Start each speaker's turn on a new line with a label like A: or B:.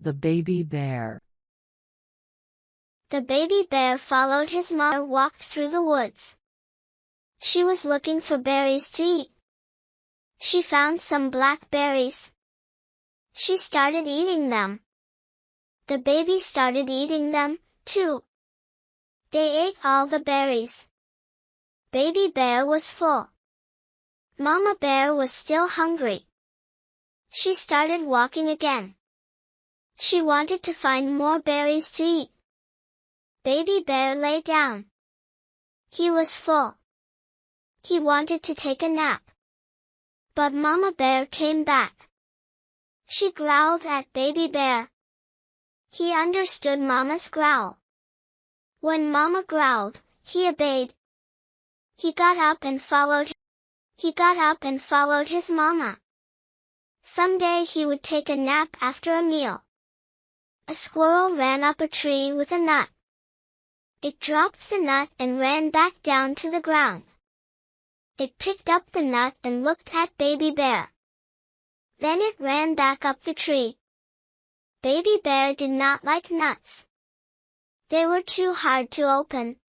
A: The baby bear.
B: The baby bear followed his mother, walked through the woods. She was looking for berries to eat. She found some blackberries. She started eating them. The baby started eating them, too. They ate all the berries. Baby bear was full. Mama bear was still hungry. She started walking again. She wanted to find more berries to eat. Baby bear lay down. He was full. He wanted to take a nap. But Mama bear came back. She growled at Baby bear. He understood Mama's growl. When Mama growled, he obeyed. He got up and followed his mama. Someday he would take a nap after a meal. A squirrel ran up a tree with a nut. It dropped the nut and ran back down to the ground. It picked up the nut and looked at Baby bear. Then it ran back up the tree. Baby bear did not like nuts. They were too hard to open.